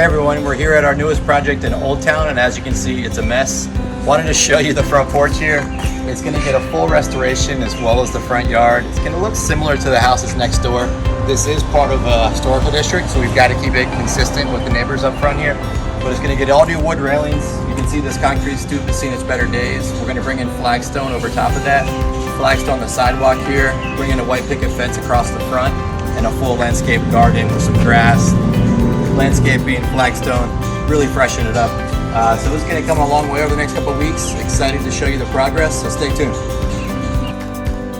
everyone, we're here at our newest project in Old Town, and as you can see, it's a mess. Wanted to show you the front porch here. It's going to get a full restoration as well as the front yard. It's going to look similar to the houses next door. This is part of a historical district, so we've got to keep it consistent with the neighbors up front here. But it's going to get all new wood railings. You can see this concrete stoop has seen its better days. We're going to bring in flagstone over top of that. Flagstone on the sidewalk here. Bring in a white picket fence across the front and a full landscape garden with some grass. Landscaping, flagstone, really freshen it up. So this is going to come a long way over the next couple of weeks. Excited to show you the progress, so stay tuned.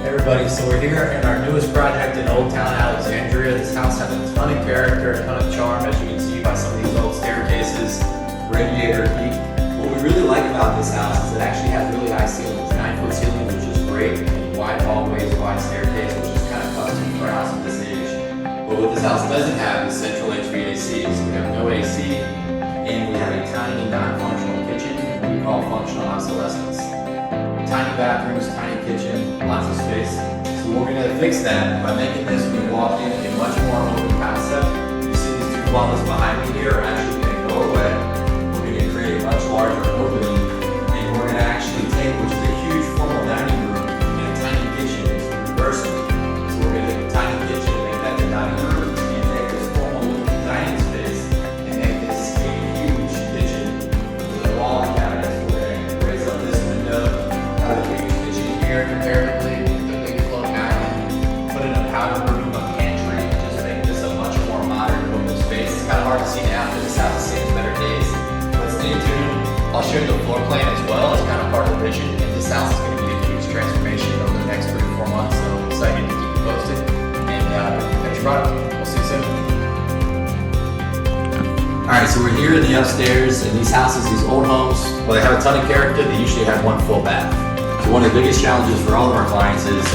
Hey everybody, so we're here in our newest project in Old Town, Alexandria. This house has a ton of character, a ton of charm, as you can see by some of these old staircases, radiator heat. What we really like about this house is it actually has really high ceilings, 9-foot ceilings, which is great, and wide hallways, wide staircase, which is kind of custom for a house of this age. But what this house doesn't have is central HVAC, so we have no AC, and we have a tiny non-functional kitchen we call functional obsolescence. Tiny bathrooms, tiny kitchen, lots of space. So we're going to fix that by making this when you walk in a much more open concept. You see these two walls behind me here are actually going to go away. We're going to create a much larger opening, and we're going to actually take, which is a huge formal dining room, and a tiny kitchen is reversing. So we're going to take a tiny kitchen and make that the dining room, and take this formal dining space and make this a huge kitchen with a wall and cabinets. We're going to raise up this window out of the big kitchen here comparatively with the big flow island. Put in a powder room, a pantry, just make this a much more modern open space. It's kind of hard to see now because this house has seen its better days. But stay tuned. I'll show you the floor plan as well as kind of part of the vision. And this house is going to be a huge transformation over the next 3 to 4 months. So I'm excited to keep you posted. And finished product. We'll see you soon. Alright, so we're here in the upstairs, and these houses, these old homes, well, they have a ton of character. They usually have one full bath. So one of the biggest challenges for all of our clients is,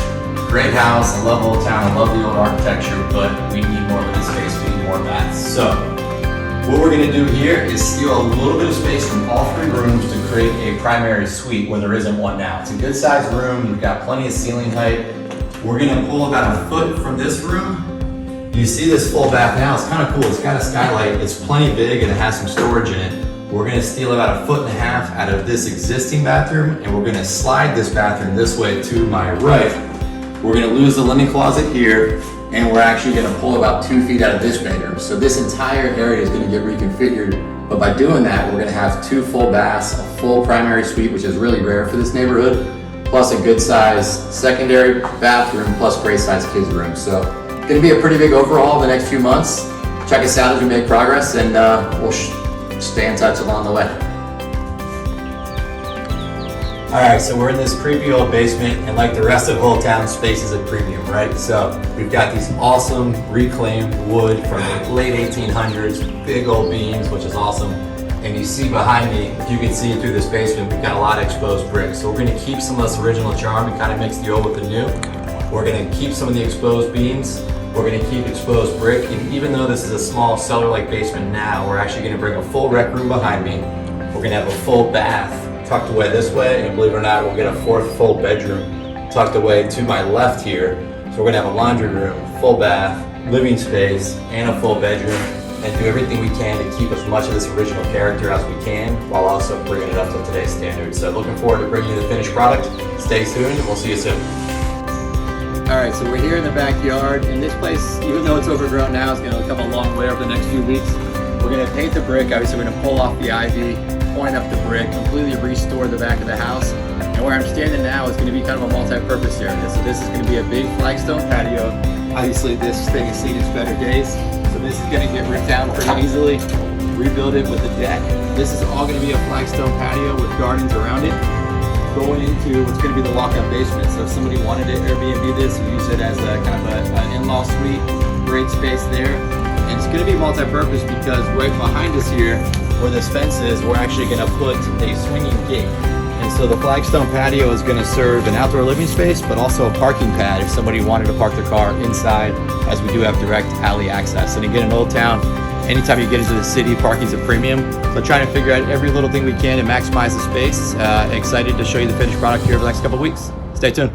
great house, I love Old Town, I love the old architecture, but we need more living space, we need more baths. So what we're going to do here is steal a little bit of space from all 3 rooms to create a primary suite where there isn't one now. It's a good sized room, you've got plenty of ceiling height. We're going to pull about a foot from this room. You see this full bath now, it's kind of cool. It's got a skylight, it's plenty big, and it has some storage in it. We're gonna steal about 1.5 feet out of this existing bathroom, and we're gonna slide this bathroom this way to my right. We're gonna lose the linen closet here, and we're actually gonna pull about 2 feet out of this bedroom. So this entire area is gonna get reconfigured, but by doing that, we're gonna have 2 full baths, a full primary suite, which is really rare for this neighborhood, plus a good size secondary bathroom, plus great size kids room. So going to be a pretty big overhaul in the next few months. Check us out as we make progress, and we'll stay in touch along the way. Alright, so we're in this creepy old basement, and like the rest of Old Town, space is a premium, right? So we've got these awesome reclaimed wood from the late 1800s, big old beams, which is awesome. And you see behind me, if you can see through this basement, we've got a lot of exposed bricks. So we're going to keep some of this original charm and kind of mix the old with the new. We're going to keep some of the exposed beams. We're going to keep exposed brick, and even though this is a small cellar-like basement now, we're actually going to bring a full rec room behind me. We're going to have a full bath tucked away this way, and believe it or not, we'll get a 4th full bedroom tucked away to my left here. So we're going to have a laundry room, full bath, living space, and a full bedroom, and do everything we can to keep as much of this original character as we can, while also bringing it up to today's standards. So looking forward to bringing you the finished product. Stay tuned, and we'll see you soon. Alright, so we're here in the backyard, and this place, even though it's overgrown now, is going to come a long way over the next few weeks. We're going to paint the brick, obviously we're going to pull off the ivy, point up the brick, completely restore the back of the house. And where I'm standing now is going to be kind of a multi-purpose area. So this is going to be a big flagstone patio. Obviously this thing has seen its better days, so this is going to get ripped down pretty easily, rebuild it with a deck. This is all going to be a flagstone patio with gardens around it, going into what's going to be the walk-up basement. So if somebody wanted to Airbnb this, use it as a kind of an in-law suite, great space there. And it's going to be multi-purpose because right behind us here, where this fence is, we're actually going to put a swinging gate. And so the flagstone patio is going to serve an outdoor living space, but also a parking pad if somebody wanted to park their car inside, as we do have direct alley access. And again, in Old Town, anytime you get into the city, parking's a premium. So trying to figure out every little thing we can to maximize the space. Excited to show you the finished product here over the next couple of weeks. Stay tuned.